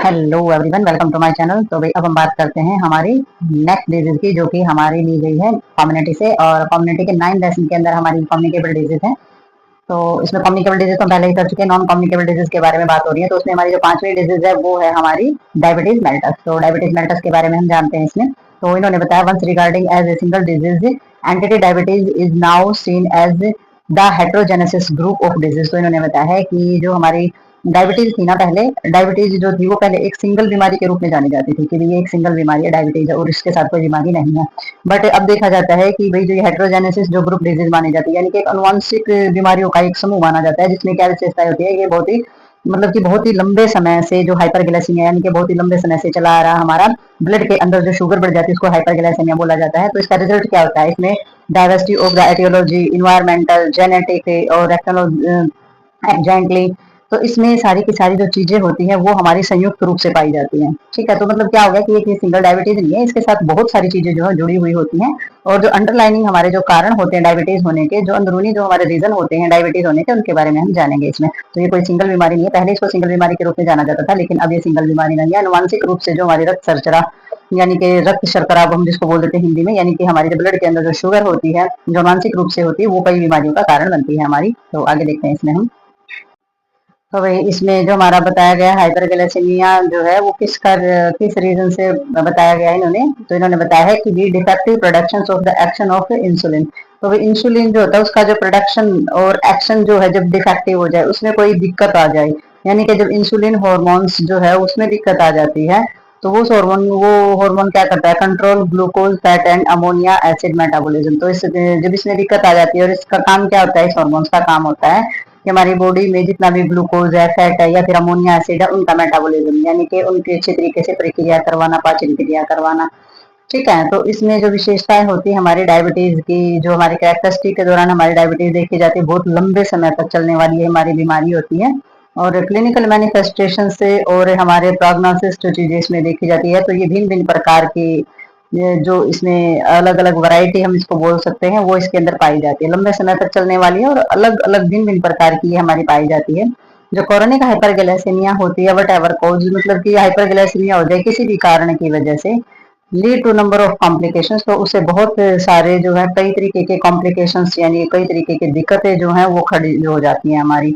Hello everyone, welcome to my channel. तो भाई अब हम बात करते हैं हमारी नेक्स्ट डिजीज की, जो कि हमारी ली गई है कम्युनिटी से। और कम्युनिटी के 9 लेसन के अंदर हमारी कम्युनिकेबल डिजीज है। तो इसमें कम्युनिकेबल डिजीज तो पहले ही कर चुके हैं, नॉन कम्युनिकेबल डिजीज के बारे में बात हो रही है। तो उसमें हमारी जो 5वीं डिजीज है वो है हमारी डायबिटीज मेल्टस। तो डायबिटीज मेल्टस के बारे में हम जानते हैं इसमें। तो इन्होंने बताया, once regarding as a single disease entity diabetes is now seen as the heterogenesis group of disease. तो इन्होंने बताया है कि जो हमारी डायबिटीज थी ना, पहले डायबिटीज जो थी वो पहले एक सिंगल बीमारी के रूप में जानी जाती थी कि ये एक सिंगल बीमारी है डायबिटीज है और इसके साथ कोई बीमारी नहीं है। बट अब देखा जाता है कि भाई जो ये हेट्रोजेनेसिस जो ग्रुप डिजीज मानी जाती है, यानी कि एक अनुवांशिक बीमारियों का एक समूह माना जाता है, जिसमें क्या विशेषताएं होती है, ये बहुत ही मतलब कि बहुत ही लंबे समय से जो हाइपरग्लाइसीमिया यानी कि बहुत ही लंबे समय से चला आ रहा हमारा ब्लड के अंदर जो शुगर बढ़ जाती है उसको हाइपरग्लाइसीमिया बोला जाता है। तो इसका रिजल्ट क्या होता है, इसमें diversity of the etiology, environmental, genetic और एग्जैक्टली। तो इसमें सारी की सारी जो चीजें होती हैं वो हमारी संयुक्त रूप से पाई जाती हैं। ठीक है, तो मतलब क्या हो गया कि ये सिंगल डायबिटीज नहीं है, इसके साथ बहुत सारी चीजें जो है जुड़ी हुई होती हैं। और जो अंडरलाइनिंग हमारे जो कारण होते हैं डायबिटीज होने के, जो अंदरूनी जो हमारे रीजन होते हैं डायबिटीज होने के, उनके बारे में हम जानेंगे इसमें। तो ये कोई सिंगल बीमारी नहीं है, पहले इसको सिंगल बीमारी के रूप में जाना जाता था, लेकिन अब ये सिंगल बीमारी नहीं है। अनुवांशिक रूप से जो हमारी रक्त शर्करा यानी कि रक्त शर्करा हम जिसको बोल देते हैं हिंदी में, यानी कि हमारे जो ब्लड के अंदर जो शुगर होती है जो मानसिक रूप से होती है वो कई बीमारियों का कारण बनती है हमारी। तो आगे देखते हैं इसमें हम। तो भाई इसमें जो हमारा बताया गया हाइपरग्लाइसेमिया जो है वो किस रीजन से बताया गया है इन्होंने। तो इन्होंने बताया है कि the defective production of the action of insulin. तो भाई इंसुलिन जो होता है उसका जो प्रोडक्शन और एक्शन जो है जब डिफेक्टिव हो जाए, उसमें कोई दिक्कत आ जाए, यानी कि जब इंसुलिन हॉर्मोन्स जो है उसमें दिक्कत आ जाती है, तो वो हार्मोन क्या करता है, control glucose fat and ammonia acid metabolism. तो इस जब इसमें दिक्कत आ जाती है, और इसका काम क्या होता है, इस हार्मोन्स का काम होता है कि हमारी बॉडी में जितना भी ग्लूकोज है, फैट है या फिर अमोनिया एसिड है, उनका मेटाबॉलिज्म यानी कि उनकी अच्छी तरीके से प्रक्रिया करवाना, पाचन क्रिया करवाना। ठीक है, तो इसमें जो विशेषताएं होती है हमारी डायबिटीज की, जो हमारी कैरेक्टरिस्टिक के दौरान हमारी डायबिटीज देखी जाती है, बहुत लंबे समय तक चलने वाली है हमारी बीमारी होती है। और क्लिनिकल मैनिफेस्टेशन से और हमारे प्रोग्नोसिस जो चीजें इसमें देखी जाती है, तो ये भिन्न भिन्न प्रकार की जो इसमें अलग अलग वैरायटी हम इसको बोल सकते हैं वो इसके अंदर पाई जाती है, लंबे समय तक चलने वाली है और अलग अलग भिन्न भिन्न प्रकार की ये हमारी पाई जाती है। जो कोरोनिक हाइपरग्लाइसेमिया होती है, वट एवर कॉज, मतलब कि हाइपरग्लाइसेमिया हो जाए किसी भी कारण की वजह से, lead to number of complications. तो उससे बहुत सारे जो है कई तरीके के कॉम्प्लिकेशंस यानी कई तरीके की दिक्कतें जो हैं वो खड़ी हो जाती हैं हमारी।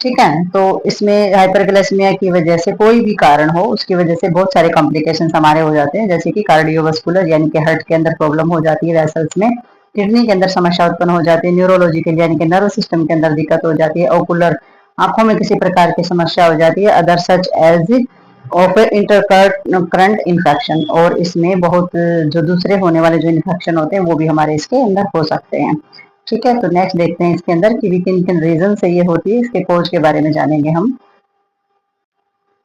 ठीक है, तो इसमें हाइपरग्लाइसेमिया की वजह से कोई भी कारण हो उसकी वजह से बहुत सारे कॉम्प्लिकेशंस हमारे हो जाते हैं, जैसे कि कार्डियोवास्कुलर यानी कि हार्ट के अंदर प्रॉब्लम हो जाती है, वेसल्स में, किडनी के अंदर समस्या उत्पन्न हो जाती है, न्यूरोलॉजिकल यानी कि नर्व सिस्टम के अंदर दिक्कत हो जाती है, ओकुलर आंखों में किसी प्रकार की समस्या हो जाती है, other such as of intercurrent infection. और इसमें बहुत जो दूसरे होने वाले जो इन्फेक्शन होते हैं वो भी हमारे इसके अंदर हो सकते हैं। ठीक है, तो नेक्स्ट देखते हैं इसके अंदर कि किन किन रीजन से ये होती है, इसके कोज के बारे में जानेंगे हम।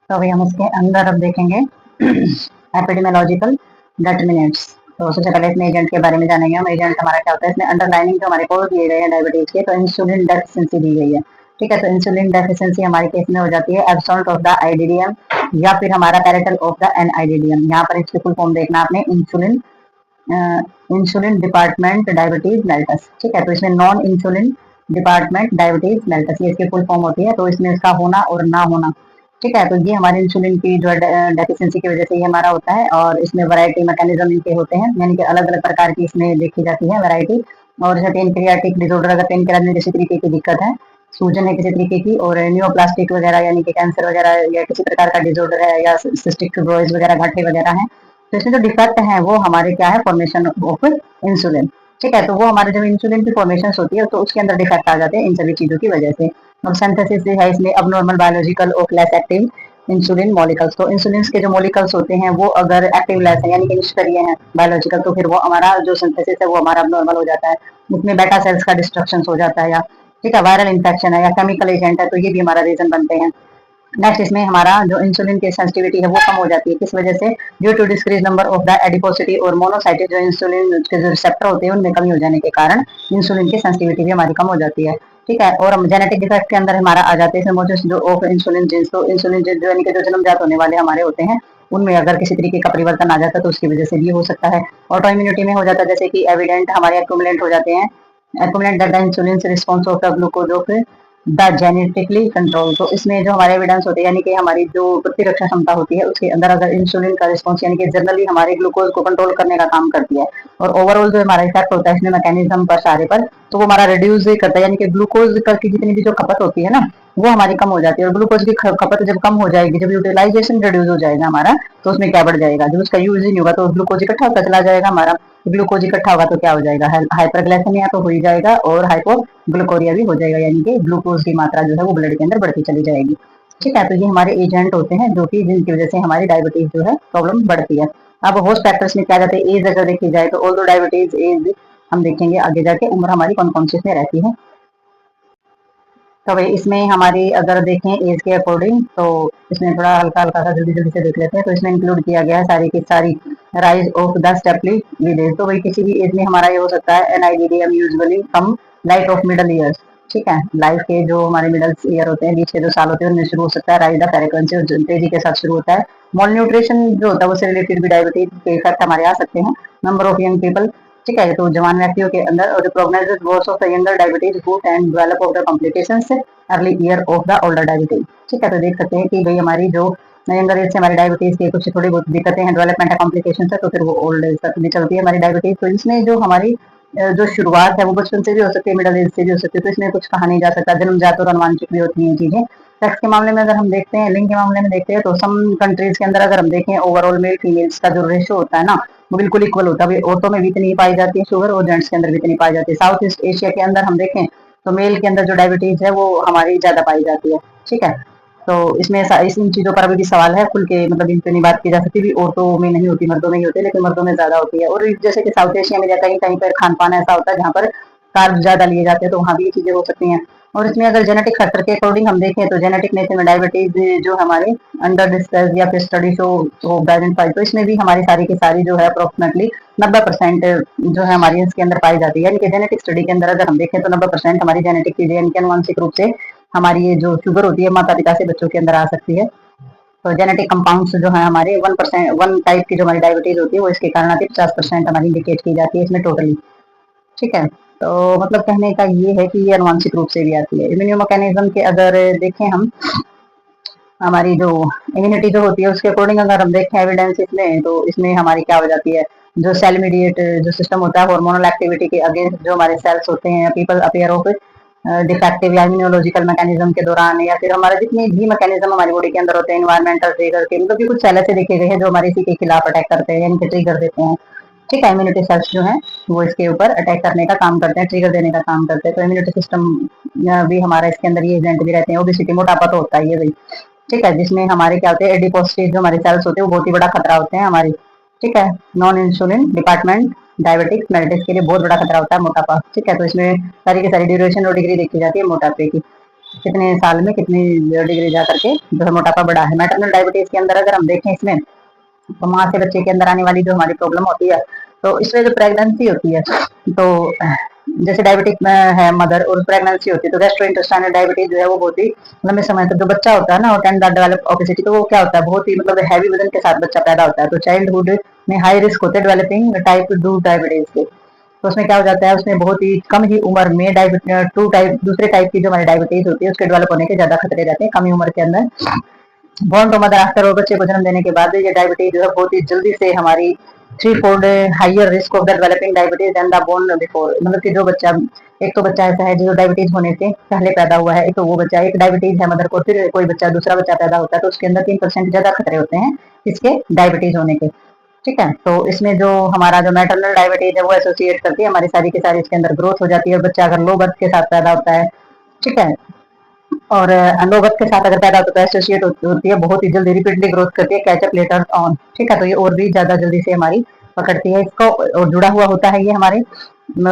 तो अभी हम इसके अंदर अब देखेंगे एपिडेमियोलॉजिकल डिटरमिनेंट्स। तो सबसे पहले इसमें एजेंट के बारे में जानेंगे हम। एजेंट हमारा क्या होता है, इसमें अंडरलाइनिंग जो हमारे कोज दिए गए हैं डायबिटीज के, तो इंसुलिन डेफिशिएंसी दी गई है। ठीक है, तो इंसुलिन डेफिशिएंसी हमारे केस में हो जाती है एब्सेंट ऑफ द आईडीडीएम या फिर हमारा पैरेटल ऑफ द एनआईडीडीएम। यहाँ पर इसकी फुल फॉर्म देखना आपने, इंसुलिन डिपार्टमेंट डायबिटीज मेल्टस। ठीक है, तो इसमें नॉन इंसुलिन डिपार्टमेंट डायबिटीज मेल्टस ये इसकी फुल फॉर्म होती है। तो इसमें इसका होना और ना होना, ठीक है, तो ये हमारे इंसुलिन की जो डेफिशिएंसी की वजह से ये हमारा होता है। और इसमें वैरायटी मैकेनिज्म इनके होते हैं, यानी कि अलग अलग प्रकार की इसमें देखी जाती है वैरायटी। और जैसे पेनक्रियाटिक डिसऑर्डर, अगर पेनक्रियाज में किसी तरीके की दिक्कत है, सूजन है किसी तरीके की, और न्यूरोप्लास्टिक वगैरह यानी कि कैंसर वगैरह या किसी प्रकार का डिसऑर्डर है, या सिस्टिक फिब्रोसिस वगैरह घाटे वगैरह है, तो इसमें जो डिफेक्ट है वो हमारे क्या है, फॉर्मेशन ऑफ इंसुलिन। ठीक है, तो वो हमारे जब इंसुलिन की फॉर्मेशन होती है तो उसके अंदर डिफेक्ट आ जाते हैं इन सभी चीजों की वजह से। अब सिंथेसिस है इसमें अबनॉर्मल बायोलॉजिकल और लेस एक्टिव इंसुलिन मॉलिकल्स। तो इंसुलिन के जो मॉलिकल्स होते हैं वो अगर एक्टिव लेस है यानी कि निष्क्रिय है बायोलॉजिकल, तो फिर वो हमारा जो सिंथेसिस है वो हमारा अबनॉर्मल हो जाता है, उसमें बेटा सेल्स का डिस्ट्रक्शन हो जाता है, या ठीक है वायरल इन्फेक्शन है या केमिकल एजेंट है, तो ये भी हमारा रीजन बनते हैं। नेक्स्ट इसमें हमारा जो इंसुलिन की सेंसिटिविटी है वो कम हो जाती है, किस वजह से, due to decrease number of the adiposity और मोनोसाइटिस, जो इंसुलिन के जो रिसेप्टर होते हैं उनमें कमी हो जाने के कारण इंसुलिन की सेंसिटिविटी भी हमारी कम हो जाती है। ठीक है, और हम जेनेटिक डिफेक्ट के अंदर हमारा आ जाते हैं जो ऑफ इंसुलिन जीन्स। तो इंसुलिन जीन्स जो यानी कि जो जन्मजात होने वाले हमारे होते हैं उनमें अगर किसी तरीके का परिवर्तन आ जाता है तो उसकी वजह से भी हो सकता है। ऑटो इम्यूनिटी में हो जाता है, जैसे कि एविडेंट हमारे एक्यूमुलेंट हो जाते हैं, accumulate that the insulin response of the glucose of the genetically control. तो इसमें जो हमारे एविडेंस होते हैं यानी कि हमारी जो प्रतिरक्षा क्षमता होती है उसके अंदर अगर इंसुलिन का रिस्पॉन्स यानी कि जनरली हमारे ग्लूकोज को कंट्रोल करने का काम करती है और ओवरऑल जो हमारा इफेक्ट होता है इसमें मैकेनिज्म पर सारे पर, तो वो हमारा रिड्यूस करता है यानी कि ग्लूकोज की जितनी भी जो खपत होती है ना वो हमारी कम हो जाती है। और ग्लूकोज की खपत जब कम हो जाएगी, जब यूटिलाइजेशन रिड्यूस हो जाएगा हमारा, तो उसमें क्या बढ़ जाएगा, जब उसका यूज ही नहीं होगा तो ग्लूकोज इकट्ठा होता चला जाएगा हमारा। ग्लूकोज इकट्ठा होगा तो क्या हो जाएगा, हाइपरग्लाइसेमिया तो हो ही जाएगा और हाइपोग्लूकोरिया भी हो जाएगा, यानी कि ग्लूकोज की मात्रा जो है वो ब्लड के अंदर बढ़ती चली जाएगी। ठीक है, तो ये हमारे एजेंट होते हैं जो कि जिनकी वजह से हमारी डायबिटीज जो है प्रॉब्लम बढ़ती है। अब होस्ट फैक्टर्स में क्या जाते हैं, एज अगर देखी जाए तो ऑल्दो डायबिटीज एज हम देखेंगे आगे जाके उम्र हमारी कौन कौन सी इसमें रहती है। तो भाई इसमें हमारी अगर देखें एज के अकॉर्डिंग तो इसमें थोड़ा हल्का हल्का सा जल्दी जल्दी से देख लेते हैं। तो इसमें इंक्लूड किया गया है सारी की सारी राइज ऑफ द स्टेपली विलेज। तो भाई किसी भी एज में हमारा ये हो सकता है NIVDM usually come light of middle years. ठीक है, लाइफ के जो हमारे मिडल ईयर होते हैं, बीच के जो साल होते हैं उनमें शुरू हो सकता है राइज द फ्रीक्वेंसी, तेजी के साथ शुरू होता है। मॉल न्यूट्रिशन जो होता है उससे रिलेटेड भी डायबिटीज के इफेक्ट हमारे आ सकते हैं। नंबर ऑफ यंग पीपल, ठीक है, तो जवान व्यक्तियों के अंदर और prognosis worse of the younger diabetes who can develop of the complications early year of the older diabetes. ठीक है, तो देख सकते हैं कि भाई हमारी जो यंगर एज से हमारी डायबिटीज की कुछ थोड़ी बहुत दिक्कतें हैं, डेवलपमेंट है, कॉम्प्लिकेशन है, तो फिर वो ओल्ड एज तक भी चलती है हमारी डायबिटीज। तो इसमें जो हमारी जो शुरुआत है वो बचपन से भी हो सकती है, मिडिल एज से भी हो सकती है, तो इसमें कुछ कहा नहीं जा सकता, जन्मजात और अनुवांशिक भी होती हैं चीजें। सेक्स के मामले में अगर हम देखते हैं, लिंग के मामले में देखते हैं, तो सम कंट्रीज के अंदर अगर हम देखें ओवरऑल मेल फीमेल्स का जो रेशो होता है ना वो बिल्कुल इक्वल होता है। औरतों में भी इतनी पाई जाती है शुगर और जेंट्स के अंदर भी इतनी पाई जाती है। साउथ ईस्ट एशिया के अंदर हम देखें तो मेल के अंदर जो डायबिटीज है वो हमारी ज्यादा पाई जाती है। ठीक है, तो इसमें इन चीजों पर अभी भी सवाल है खुल के, मतलब इन पे नहीं बात की जा सकती, भी औरतों में नहीं होती मर्दों में ही होती है, लेकिन मर्दों में ज्यादा होती है। और जैसे कि साउथ एशिया में कहीं कहीं पर खान पान ऐसा होता है जहाँ पर कार्ब ज्यादा लिए जाते हैं, तो वहाँ भी ये चीजें हो सकती हैं। और इसमें अगर जेनेटिक फैक्टर के अकॉर्डिंग हम देखें तो जेनेटिक नेचर में डायबिटीज जो हमारे अंडर डिस्कस या फिर स्टडी शो आइडेंटिफाई, तो इसमें भी हमारी सारी की सारी जो है अप्रोक्सीमेटली 90% जो है हमारी इसके अंदर पाई जाती है। यानी कि जेनेटिक स्टडी के अंदर अगर हम देखें तो 90% हमारी जेनेटिक चीजें यानी कि अनुवांशिक रूप से हमारी ये जो शुगर होती है माता पिता से बच्चों के अंदर आ सकती है। तो जेनेटिक कंपाउंड्स जो है हमारे 1% 1 टाइप की जो हमारी डायबिटीज होती है वो इसके कारण आती है, 50% हमारी इंडिकेट की जाती है इसमें टोटली। ठीक है, तो मतलब कहने का ये है कि ये अनुवांशिक रूप से भी आती है। इम्यूनो मैकेनिज्म के अगर देखें हम, हमारी जो इम्यूनिटी जो होती है उसके अकॉर्डिंग अगर हम देखें एविडेंस इसमें, तो इसमें हमारी क्या हो जाती है, जो सेल मीडिएट जो सिस्टम होता है हार्मोनल एक्टिविटी के अगेंस्ट जो हमारे सेल्स होते हैं, पीपल अपेयर ऑफ डिफेक्टिव या इम्यूनोलॉजिकल मैकेनिज्म के दौरान, या फिर हमारे जितने भी मैकेनिज्म हमारी बॉडी के अंदर होते हैं इन्वायरमेंटल ट्रिगर के, मतलब कि कुछ सेल ऐसे देखे गए हैं जो हमारे इसी के खिलाफ अटैक करते हैं यानी कि ट्रिगर देते हैं। ठीक है, इम्यूनिटी सेल्स जो है वो इसके ऊपर अटैक करने का काम करते हैं, ट्रिगर देने का काम करते हैं। तो इम्यूनिटी सिस्टम भी हमारा इसके अंदर ये एजेंट भी रहते हैं। ओबेसिटी मोटापा तो होता है ये भाई। ठीक है, जिसमें हमारे क्या होते हैं एडिपोसिट जो हमारे सेल्स होते हैं वो बहुत ही बड़ा खतरा होते हैं हमारी। ठीक है, non insulin department diabetics mellitus के लिए बहुत बड़ा खतरा होता है मोटापा। ठीक है, तो इसमें सारी की सारी ड्यूरेशन और डिग्री देखी जाती है मोटापे की, कितने साल में कितनी डिग्री जा करके जो है मोटापा बढ़ा है। मैटरनल डायबिटीज के अंदर अगर हम देखें इसमें, तो माँ से बच्चे के अंदर आने वाली जो हमारी प्रॉब्लम होती है, तो इसमें जो प्रेगनेंसी होती है, तो जैसे डायबिटिक है मदर और प्रेगनेंसी होती है, तो गैस्ट्रोइंटेस्टाइनल डायबिटीज जो है वो बहुत ही लंबे समय तक जो बच्चा होता है ना और टेंड डेवलप ओबेसिटी, तो वो क्या होता है बहुत ही मतलब हैवी वजन के साथ बच्चा पैदा होता है। तो चाइल्डहुड में हाई रिस्क होते हैं डेवलपिंग टाइप 2 डायबिटीज के। तो उसमें क्या हो जाता है, उसमें बहुत ही कम ही उम्र में डायबिटीज 2 टाइप दूसरे टाइप की जो हमारी डायबिटीज होती है उसके डेवलप होने के ज्यादा खतरे रहते हैं कम ही उम्र के अंदर। बॉर्न टू मदर आफ्टर, और बच्चे को जन्म देने के बाद ये डायबिटीज जो है बहुत ही जल्दी से हमारी 3-fold higher risk of the developing diabetes and the born before, मतलब कि जो बच्चा, एक तो बच्चा ऐसा है जो डायबिटीज होने से पहले पैदा हुआ है, एक तो वो बच्चा, एक डायबिटीज है मदर को, फिर कोई बच्चा दूसरा बच्चा पैदा होता है, तो उसके अंदर 3% ज्यादा खतरे होते हैं इसके डायबिटीज होने के। ठीक है, तो इसमें जो हमारा जो मैटरनल डायबिटीज है वो एसोसिएट करती है हमारी सारी की सारी इसके अंदर ग्रोथ हो जाती है। बच्चा अगर लो बर्थ के साथ पैदा होता है, ठीक है, और अनोगत के साथ अगर पैदा होता है एसोसिएट होती है, बहुत ही जल्दी रिपीटली ग्रोथ करती है, कैचअप लेटर ऑन। ठीक है, तो ये और भी ज्यादा जल्दी से हमारी पकड़ती है इसको, और जुड़ा हुआ होता है ये हमारे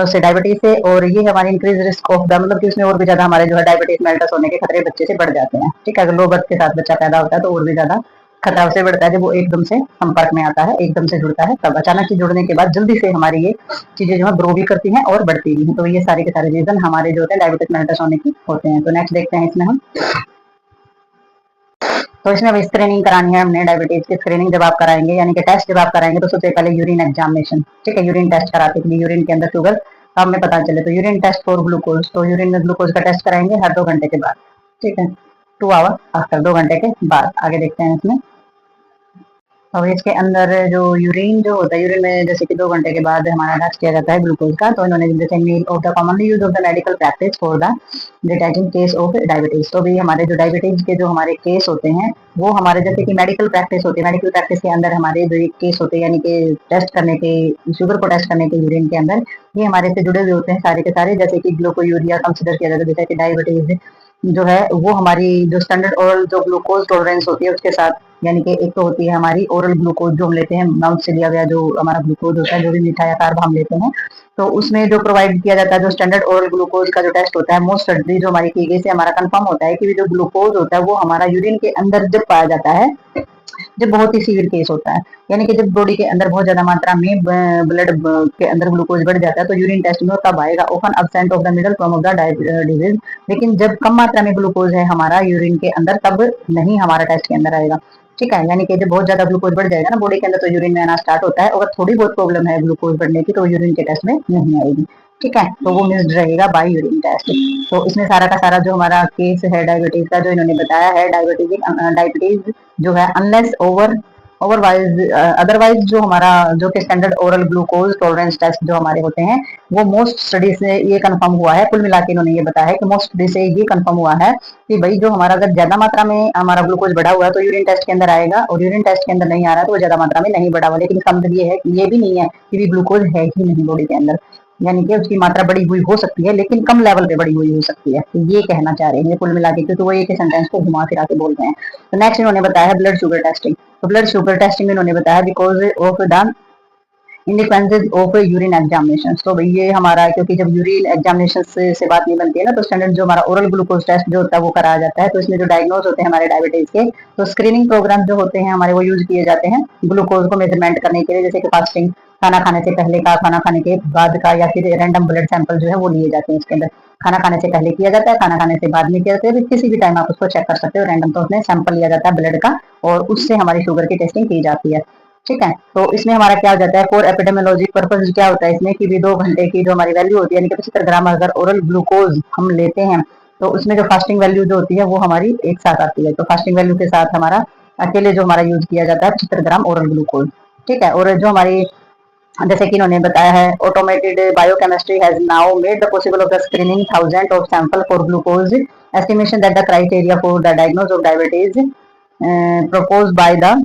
से डायबिटीज से, और ये हमारी इंक्रीज रिस्क ऑफ द, मतलब कि उसमें और भी ज्यादा हमारे जो है डायबिटीज मेल्टस होने के खतरे बच्चे से बढ़ जाते हैं। ठीक है, अगर लो बर्थ के साथ बच्चा पैदा होता है तो और भी ज्यादा खतरा उसे बढ़ता है जब वो एकदम से संपर्क में आता है, एकदम से जुड़ता है, तब अचानक से जुड़ने के बाद जल्दी से हमारी ये चीजें जो है ग्रो भी करती हैं और बढ़ती भी हैं। तो ये सारे के सारे रीजन हमारे जो होते हैं डायबिटिक मेल्टस होने की होते हैं। तो नेक्स्ट देखते हैं इसमें हम, तो इसमें अब स्क्रीनिंग करानी है हमने डायबिटीज की। स्क्रीनिंग जब आप कराएंगे यानी कि टेस्ट जब आप कराएंगे तो सबसे पहले यूरिन एग्जामिनेशन, ठीक है, यूरिन टेस्ट कराते हैं यूरिन के अंदर शुगर अब हमें पता चले। तो यूरिन टेस्ट फॉर ग्लूकोज, तो यूरिन में ग्लूकोज का टेस्ट कराएंगे हर 2 घंटे के बाद, ठीक है, 2 आवर आफ्टर, 2 घंटे के बाद। आगे देखते हैं इसमें। और इसके अंदर जो यूरिन जो होता है, यूरिन में जैसे कि 2 घंटे के बाद हमारा टेस्ट किया जाता है ग्लूकोज का। तो इन्होंने जैसे meal of the commonly use of the medical practice for the detecting case of diabetes. तो भी हमारे जो डायबिटीज के जो हमारे केस होते हैं वो हमारे जैसे कि मेडिकल प्रैक्टिस होती है, मेडिकल प्रैक्टिस के अंदर हमारे जो केस होते हैं यानी कि टेस्ट करने के, शुगर को टेस्ट करने के यूरिन के अंदर, ये हमारे से जुड़े हुए होते हैं सारे के सारे। जैसे कि ग्लूकोयूरिया कंसिडर किया जाता है, जैसे कि डायबिटीज जो है वो हमारी जो स्टैंडर्ड ओरल जो ग्लूकोज टॉलरेंस होती है उसके साथ, यानी कि एक तो होती है हमारी ओरल ग्लूकोज जो हम लेते हैं, माउथ से लिया गया जो हमारा ग्लूकोज होता है, जो भी मीठा या कार्ब हम लेते हैं, तो उसमें जो प्रोवाइड किया जाता है जो स्टैंडर्ड ओरल ग्लूकोज का जो टेस्ट होता है, मोस्ट सर्जरी जो हमारी की गई से हमारा कंफर्म होता है कि जो ग्लूकोज होता है वो हमारा यूरिन के अंदर जब पाया जाता है जब बहुत ही सीवियर केस होता है, यानी कि जब बॉडी के अंदर बहुत ज्यादा मात्रा में ब्लड के अंदर ग्लूकोज बढ़ जाता है, तो यूरिन टेस्ट में तब आएगा, open absent of the middle from of the disease. लेकिन जब कम मात्रा में ग्लूकोज है हमारा यूरिन के अंदर तब नहीं हमारा टेस्ट के अंदर आएगा, ठीक है। यानी कि जब बहुत ज्यादा ग्लूकोज बढ़ जाएगा ना बॉडी के अंदर तो यूरिन में आना स्टार्ट होता है। अगर थोड़ी बहुत प्रॉब्लम है ग्लूकोज बढ़ने की तो यूरिन के टेस्ट में नहीं आएगी, ठीक है, तो वो मिस्ड रहेगा बाय यूरिन टेस्ट। तो इसमें सारा का सारा जो हमारा केस है डायबिटीज का जो इन्होंने बताया है, डायबिटीज जो है अनलेस अदरवाइज जो हमारा जो कि standard oral glucose tolerance test जो हमारे होते हैं वो मोस्ट स्टडी से ये कंफर्म हुआ है। कुल मिला के इन्होंने ये बताया है कि मोस्ट स्टडी से ये कंफर्म हुआ है कि भाई जो हमारा अगर ज्यादा मात्रा में हमारा ग्लूकोज बढ़ा हुआ है तो यूरिन टेस्ट के अंदर आएगा, और यूरिन टेस्ट के अंदर नहीं आ रहा है तो वो ज्यादा मात्रा में नहीं बढ़ा हुआ। लेकिन इसका मतलब ये है कि ये भी नहीं है कि भी ग्लूकोज है ही नहीं बॉडी के अंदर, यानी कि उसकी मात्रा बढ़ी हुई हो सकती है लेकिन कम लेवल पे बढ़ी हुई हो सकती है। तो ये कहना चाह रहे हैं कुल मिला के, क्योंकि वो एक ही सेंटेंस को घुमा फिरा के बोल रहे हैं। तो नेक्स्ट इन्होंने बताया है ब्लड शुगर टेस्टिंग। तो ब्लड शुगर टेस्टिंग इन्होंने बताया because of the independence of urine examination. तो भाई ये हमारा क्योंकि जब यूरिन एग्जामिनेशन से बात नहीं बनती है ना, तो स्टैंडर्ड जो हमारा ओरल ग्लूकोज टेस्ट जो होता है वो कराया जाता है। तो इसमें जो डायग्नोज होते हैं हमारे डायबिटीज के, तो स्क्रीनिंग प्रोग्राम जो होते हैं हमारे वो यूज किए जाते हैं ग्लूकोज को मेजरमेंट करने के लिए, जैसे कि फास्टिंग, खाना खाने से पहले का, खाना खाने के बाद का, या फिर रैंडम ब्लड सैंपल जो है वो लिए जाते हैं इसके अंदर। खाना खाने से पहले किया जाता है, खाना खाने से बाद में किया जाता है, किसी भी टाइम आप उसको चेक कर सकते हो। रैंडम तो उसमें सैंपल लिया जाता है ब्लड का और उससे हमारी शुगर की टेस्टिंग की जाती है, ठीक है। तो इसमें हमारा क्या हो जाता है फॉर एपिडेमियोलॉजी पर्पज क्या होता है इसमें कि भी 2 घंटे की जो हमारी वैल्यू होती है यानी कि 75 ग्राम अगर ओरल ग्लूकोज हम लेते हैं तो उसमें जो फास्टिंग वैल्यू जो होती है वो हमारी एक साथ आती है। तो फास्टिंग वैल्यू के साथ हमारा अकेले जो हमारा यूज किया जाता है 75 ग्राम ओरल ग्लूकोज, ठीक है। और जो हमारी जैसे कि इन्होंने बताया है automated biochemistry has now made the possible of the screening thousand of sample for glucose estimation that the criteria for the diagnose of diabetes propose by the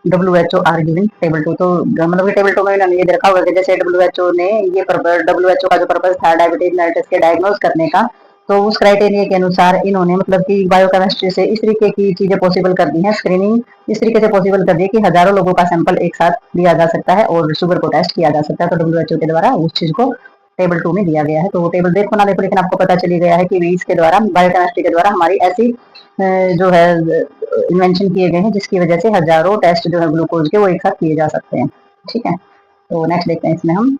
WHO are giving table 2। तो मतलब कि table 2 में इन्होंने ये देखा होगा कि जैसे WHO ने ये WHO का जो पर्पज था डायबिटीज मेलिटस के डायग्नोज करने का, तो उस क्राइटेरिया के अनुसार इन्होंने मतलब कि बायोकेमिस्ट्री से इस तरीके की चीजें पॉसिबल कर दी हैं, स्क्रीनिंग इस तरीके से पॉसिबल कर दी है कि हजारों लोगों का सैंपल एक साथ लिया जा सकता है और शुगर को टेस्ट किया जा सकता है। तो WHO के द्वारा उस चीज को टेबल 2 में दिया गया है। तो वो टेबल देखो ना देखो लेकिन आपको पता चली गया है कि इसके द्वारा बायोकेमिस्ट्री के द्वारा हमारी ऐसी जो है इन्वेंशन किए गए हैं जिसकी वजह से हजारों टेस्ट जो है ग्लूकोज के वो एक साथ किए जा सकते हैं, ठीक है। तो नेक्स्ट देखते हैं इसमें हम।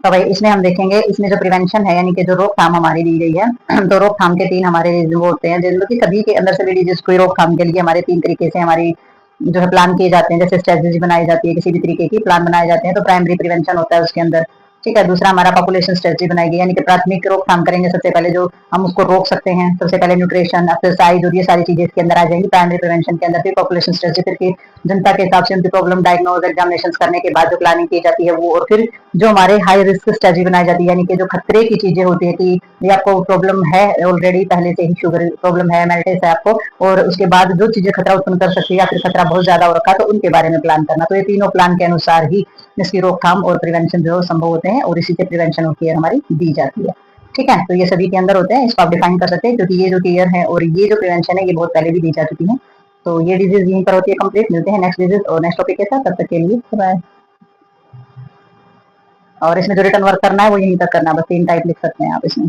तो भाई इसमें हम देखेंगे इसमें जो प्रिवेंशन है यानी कि जो रोकथाम हमारी दी गई है, तो रोकथाम के 3 हमारे वो होते हैं जिनमें कि सभी के अंदर सभी डिजीज को रोकथाम के लिए हमारे 3 तरीके से हमारी जो है प्लान किए जाते हैं। जैसे स्ट्रेटजी बनाई जाती है, किसी भी तरीके की प्लान बनाए जाते हैं, तो प्राइमरी प्रिवेंशन होता है उसके अंदर, ठीक है। दूसरा हमारा पॉपुलेशन स्ट्रेटजी बनाई गई यानी कि प्राथमिक रोकथाम करेंगे, सबसे पहले जो हम उसको रोक सकते हैं, सबसे पहले न्यूट्रिशन, एक्सरसाइज और ये सारी चीजें इसके अंदर आ जाएंगी प्राइमरी प्रिवेंशन के अंदर। फिर पॉपुलेशन स्ट्रेटजी, फिर की जनता के हिसाब से उनकी प्रॉब्लम डायग्नोज एग्जामिनेशन करने के बाद जो प्लानिंग की जाती है वो, और फिर जो हमारे हाई रिस्क स्ट्रेटजी बनाई जाती है यानी कि जो खतरे की चीजें होती है कि ये आपको प्रॉब्लम है ऑलरेडी पहले से ही शुगर प्रॉब्लम है, मेलिटस है आपको, और उसके बाद जो चीजें खतरा उत्पन्न कर सकती है या फिर खतरा बहुत ज्यादा हो रखा है तो उनके बारे में प्लान करना। तो ये तीनों प्लान के अनुसार ही इसकी रोकथाम और प्रिवेंशन जो संभव होते हैं और इसी से प्रिवेंशन ऑफ केयर हमारी दी जाती है, ठीक है। तो ये सभी के अंदर होते हैं, इसको आप डिफाइन कर सकते हैं क्योंकि ये जो केयर है और ये जो प्रिवेंशन है ये बहुत पहले भी दी जा चुकी है। तो ये डिजीज यहीं पर होती है कंप्लीट। मिलते हैं नेक्स्ट डिजीज और नेक्स्ट टॉपिक के साथ, तब तक के लिए बाय। और इसमें जो रिटर्न वर्क करना है वो यहीं तक करना है, बस 3 टाइप लिख सकते हैं आप इसमें।